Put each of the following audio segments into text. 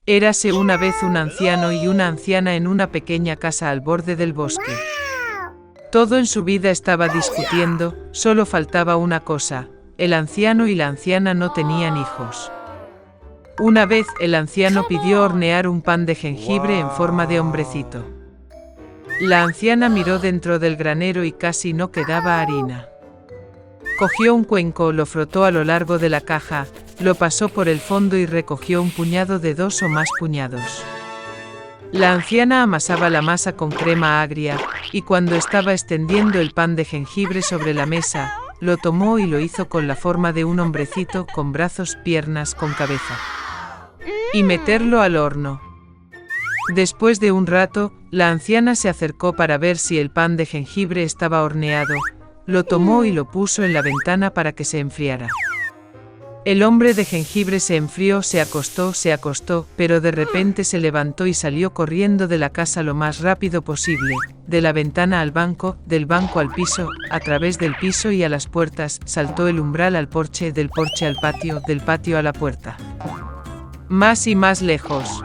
Érase una vez un anciano y una anciana en una pequeña casa al borde del bosque. Todo en su vida estaba discutiendo, solo faltaba una cosa: el anciano y la anciana no tenían hijos. Una vez el anciano pidió hornear un pan de jengibre en forma de hombrecito. La anciana miró dentro del granero y casi no quedaba harina. Cogió un cuenco, lo frotó a lo largo de la caja, lo pasó por el fondo y recogió un puñado de 2 o más puñados. La anciana amasaba la masa con crema agria, y cuando estaba extendiendo el pan de jengibre sobre la mesa, lo tomó y lo hizo con la forma de un hombrecito, con brazos, piernas, con cabeza. Y meterlo al horno. Después de un rato, la anciana se acercó para ver si el pan de jengibre estaba horneado, lo tomó y lo puso en la ventana para que se enfriara. El hombre de jengibre se enfrió, se acostó, pero de repente se levantó y salió corriendo de la casa lo más rápido posible, de la ventana al banco, del banco al piso, a través del piso y a las puertas, saltó el umbral al porche, del porche al patio, del patio a la puerta. Más y más lejos.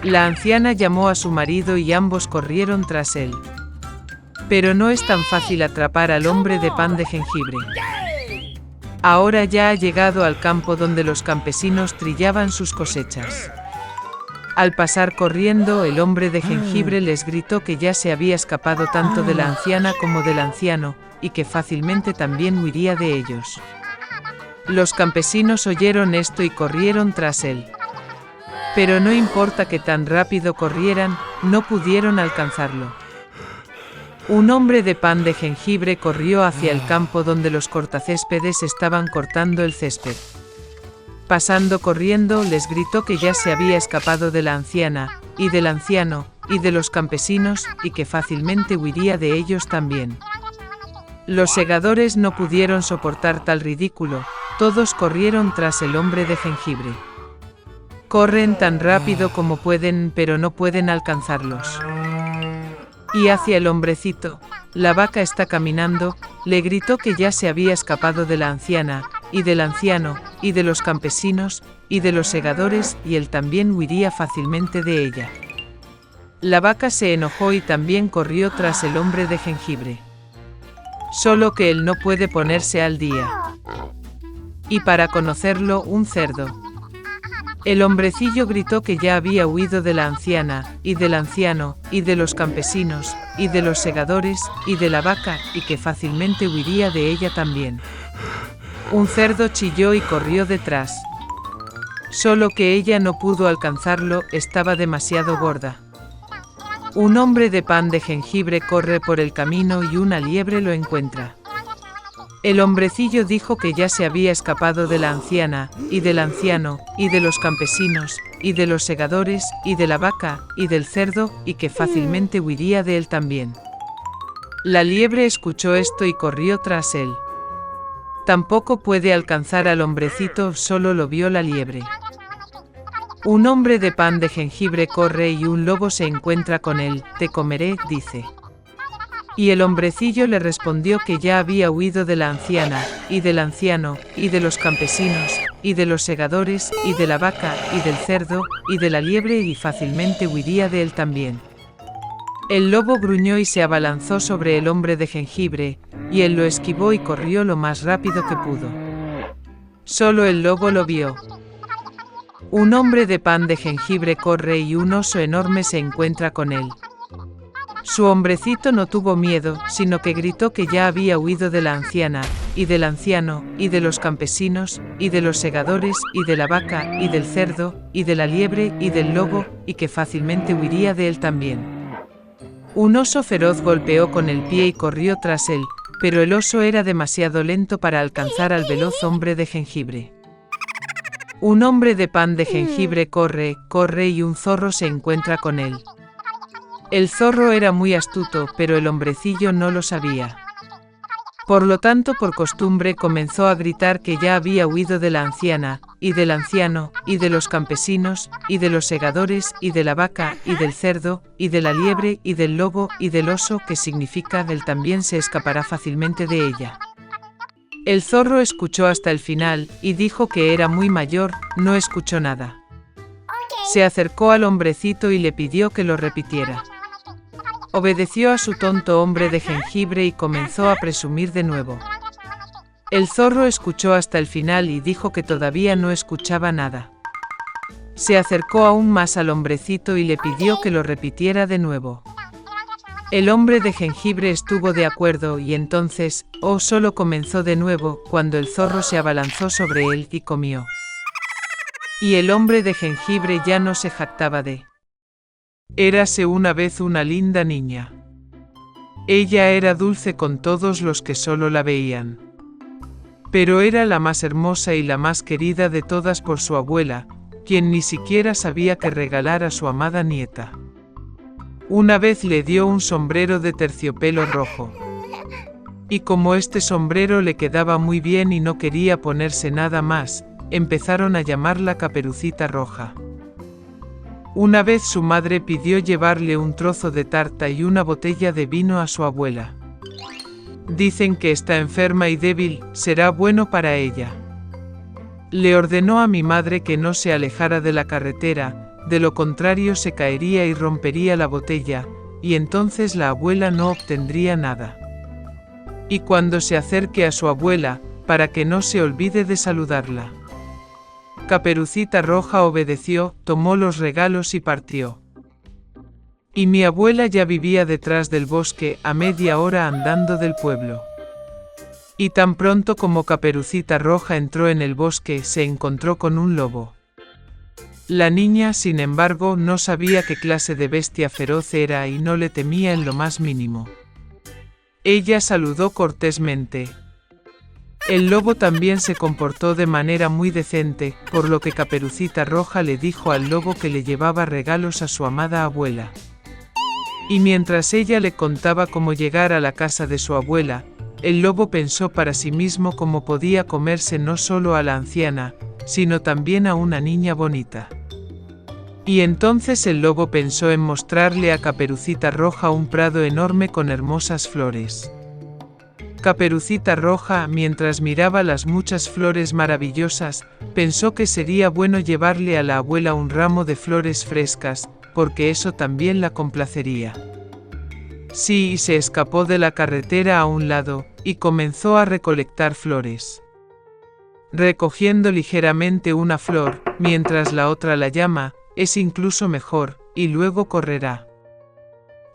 La anciana llamó a su marido y ambos corrieron tras él. Pero no es tan fácil atrapar al hombre de pan de jengibre. Ahora ya ha llegado al campo donde los campesinos trillaban sus cosechas. Al pasar corriendo, el hombre de jengibre les gritó que ya se había escapado tanto de la anciana como del anciano, y que fácilmente también huiría de ellos. Los campesinos oyeron esto y corrieron tras él. Pero no importa que tan rápido corrieran, no pudieron alcanzarlo. Un hombre de pan de jengibre corrió hacia el campo donde los cortacéspedes estaban cortando el césped. Pasando corriendo, les gritó que ya se había escapado de la anciana, y del anciano, y de los campesinos, y que fácilmente huiría de ellos también. Los segadores no pudieron soportar tal ridículo, todos corrieron tras el hombre de jengibre. Corren tan rápido como pueden, pero no pueden alcanzarlos. Y hacia el hombrecito, la vaca está caminando, le gritó que ya se había escapado de la anciana, y del anciano, y de los campesinos, y de los segadores, y él también huiría fácilmente de ella. La vaca se enojó y también corrió tras el hombre de jengibre. Solo que él no puede ponerse al día. Y para conocerlo, un cerdo. El hombrecillo gritó que ya había huido de la anciana, y del anciano, y de los campesinos, y de los segadores, y de la vaca, y que fácilmente huiría de ella también. Un cerdo chilló y corrió detrás. Solo que ella no pudo alcanzarlo, estaba demasiado gorda. Un hombre de pan de jengibre corre por el camino y una liebre lo encuentra. El hombrecillo dijo que ya se había escapado de la anciana, y del anciano, y de los campesinos, y de los segadores, y de la vaca, y del cerdo, y que fácilmente huiría de él también. La liebre escuchó esto y corrió tras él. Tampoco puede alcanzar al hombrecito, solo lo vio la liebre. Un hombre de pan de jengibre corre y un lobo se encuentra con él, te comeré, dice. Y el hombrecillo le respondió que ya había huido de la anciana, y del anciano, y de los campesinos, y de los segadores, y de la vaca, y del cerdo, y de la liebre y fácilmente huiría de él también. El lobo gruñó y se abalanzó sobre el hombre de jengibre, y él lo esquivó y corrió lo más rápido que pudo. Solo el lobo lo vio. Un hombre de pan de jengibre corre y un oso enorme se encuentra con él. Su hombrecito no tuvo miedo, sino que gritó que ya había huido de la anciana, y del anciano, y de los campesinos, y de los segadores, y de la vaca, y del cerdo, y de la liebre, y del lobo, y que fácilmente huiría de él también. Un oso feroz golpeó con el pie y corrió tras él, pero el oso era demasiado lento para alcanzar al veloz hombre de jengibre. Un hombre de pan de jengibre corre y un zorro se encuentra con él. El zorro era muy astuto, pero el hombrecillo no lo sabía. Por lo tanto, por costumbre comenzó a gritar que ya había huido de la anciana, y del anciano, y de los campesinos, y de los segadores, y de la vaca, y del cerdo, y de la liebre, y del lobo, y del oso, que significa él también se escapará fácilmente de ella. El zorro escuchó hasta el final, y dijo que era muy mayor, no escuchó nada. Se acercó al hombrecito y le pidió que lo repitiera. Obedeció a su tonto hombre de jengibre y comenzó a presumir de nuevo. El zorro escuchó hasta el final y dijo que todavía no escuchaba nada. Se acercó aún más al hombrecito y le pidió que lo repitiera de nuevo. El hombre de jengibre estuvo de acuerdo y entonces, solo comenzó de nuevo cuando el zorro se abalanzó sobre él y comió. Y el hombre de jengibre ya no se jactaba de. Érase una vez una linda niña. Ella era dulce con todos los que solo la veían. Pero era la más hermosa y la más querida de todas por su abuela, quien ni siquiera sabía qué regalar a su amada nieta. Una vez le dio un sombrero de terciopelo rojo. Y como este sombrero le quedaba muy bien y no quería ponerse nada más, empezaron a llamarla Caperucita Roja. Una vez su madre pidió llevarle un trozo de tarta y una botella de vino a su abuela. Dicen que está enferma y débil, será bueno para ella. Le ordenó a mi madre que no se alejara de la carretera, de lo contrario se caería y rompería la botella, y entonces la abuela no obtendría nada. Y cuando se acerque a su abuela, para que no se olvide de saludarla. Caperucita Roja obedeció, tomó los regalos y partió. Y mi abuela ya vivía detrás del bosque, a media hora andando del pueblo. Y tan pronto como Caperucita Roja entró en el bosque, se encontró con un lobo. La niña, sin embargo, no sabía qué clase de bestia feroz era y no le temía en lo más mínimo. Ella saludó cortésmente. El lobo también se comportó de manera muy decente, por lo que Caperucita Roja le dijo al lobo que le llevaba regalos a su amada abuela. Y mientras ella le contaba cómo llegar a la casa de su abuela, el lobo pensó para sí mismo cómo podía comerse no solo a la anciana, sino también a una niña bonita. Y entonces el lobo pensó en mostrarle a Caperucita Roja un prado enorme con hermosas flores. Caperucita Roja, mientras miraba las muchas flores maravillosas, pensó que sería bueno llevarle a la abuela un ramo de flores frescas, porque eso también la complacería. Sí, y se escapó de la carretera a un lado, y comenzó a recolectar flores. Recogiendo ligeramente una flor, mientras la otra la llama, es incluso mejor, y luego correrá.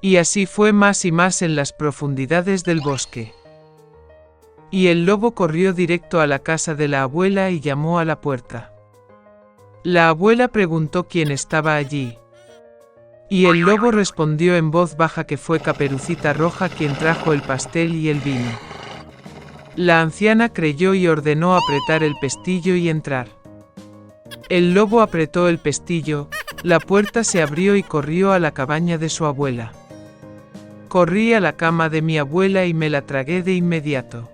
Y así fue más y más en las profundidades del bosque. Y el lobo corrió directo a la casa de la abuela y llamó a la puerta. La abuela preguntó quién estaba allí. Y el lobo respondió en voz baja que fue Caperucita Roja quien trajo el pastel y el vino. La anciana creyó y ordenó apretar el pestillo y entrar. El lobo apretó el pestillo, la puerta se abrió y corrió a la cabaña de su abuela. Corrí a la cama de mi abuela y me la tragué de inmediato.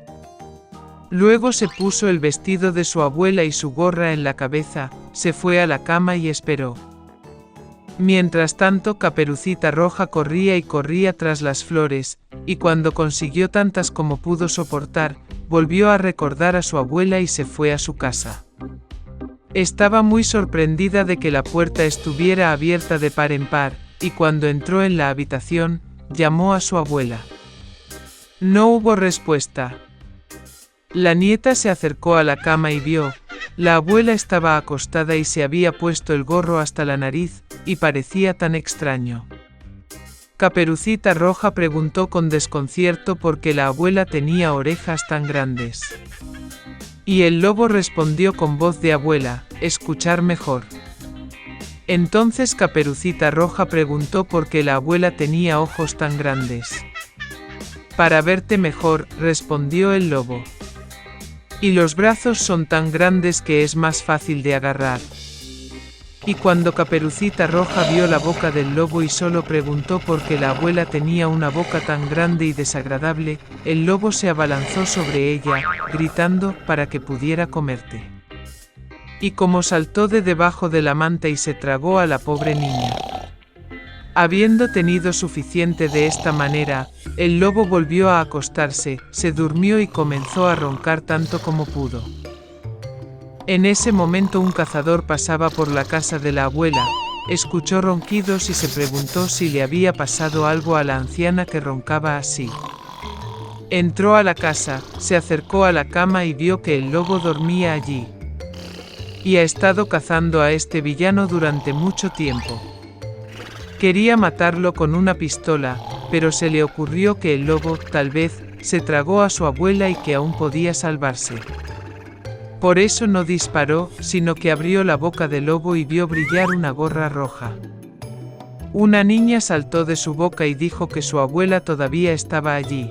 Luego se puso el vestido de su abuela y su gorra en la cabeza, se fue a la cama y esperó. Mientras tanto, Caperucita Roja corría y corría tras las flores, y cuando consiguió tantas como pudo soportar, volvió a recordar a su abuela y se fue a su casa. Estaba muy sorprendida de que la puerta estuviera abierta de par en par, y cuando entró en la habitación, llamó a su abuela. No hubo respuesta. La nieta se acercó a la cama y vio, la abuela estaba acostada y se había puesto el gorro hasta la nariz, y parecía tan extraño. Caperucita Roja preguntó con desconcierto por qué la abuela tenía orejas tan grandes. Y el lobo respondió con voz de abuela, escuchar mejor. Entonces Caperucita Roja preguntó por qué la abuela tenía ojos tan grandes. Para verte mejor, respondió el lobo. Y los brazos son tan grandes que es más fácil de agarrar. Y cuando Caperucita Roja vio la boca del lobo y solo preguntó por qué la abuela tenía una boca tan grande y desagradable, el lobo se abalanzó sobre ella, gritando, para que pudiera comerte. Y como saltó de debajo de la manta y se tragó a la pobre niña. Habiendo tenido suficiente de esta manera, el lobo volvió a acostarse, se durmió y comenzó a roncar tanto como pudo. En ese momento un cazador pasaba por la casa de la abuela, escuchó ronquidos y se preguntó si le había pasado algo a la anciana que roncaba así. Entró a la casa, se acercó a la cama y vio que el lobo dormía allí. Y ha estado cazando a este villano durante mucho tiempo. Quería matarlo con una pistola, pero se le ocurrió que el lobo, tal vez, se tragó a su abuela y que aún podía salvarse. Por eso no disparó, sino que abrió la boca del lobo y vio brillar una gorra roja. Una niña saltó de su boca y dijo que su abuela todavía estaba allí.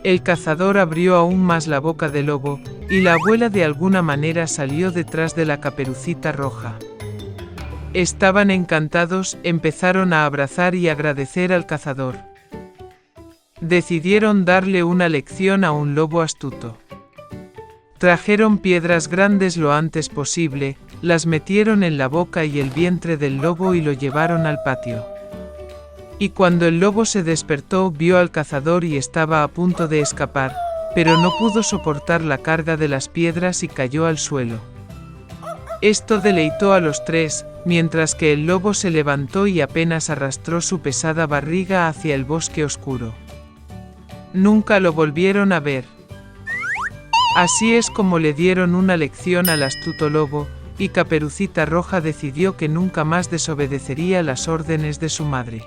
El cazador abrió aún más la boca del lobo, y la abuela de alguna manera salió detrás de la Caperucita Roja. Estaban encantados, empezaron a abrazar y agradecer al cazador. Decidieron darle una lección a un lobo astuto. Trajeron piedras grandes lo antes posible, las metieron en la boca y el vientre del lobo y lo llevaron al patio. Y cuando el lobo se despertó, vio al cazador y estaba a punto de escapar, pero no pudo soportar la carga de las piedras y cayó al suelo. Esto deleitó a los tres, mientras que el lobo se levantó y apenas arrastró su pesada barriga hacia el bosque oscuro. Nunca lo volvieron a ver. Así es como le dieron una lección al astuto lobo, y Caperucita Roja decidió que nunca más desobedecería las órdenes de su madre.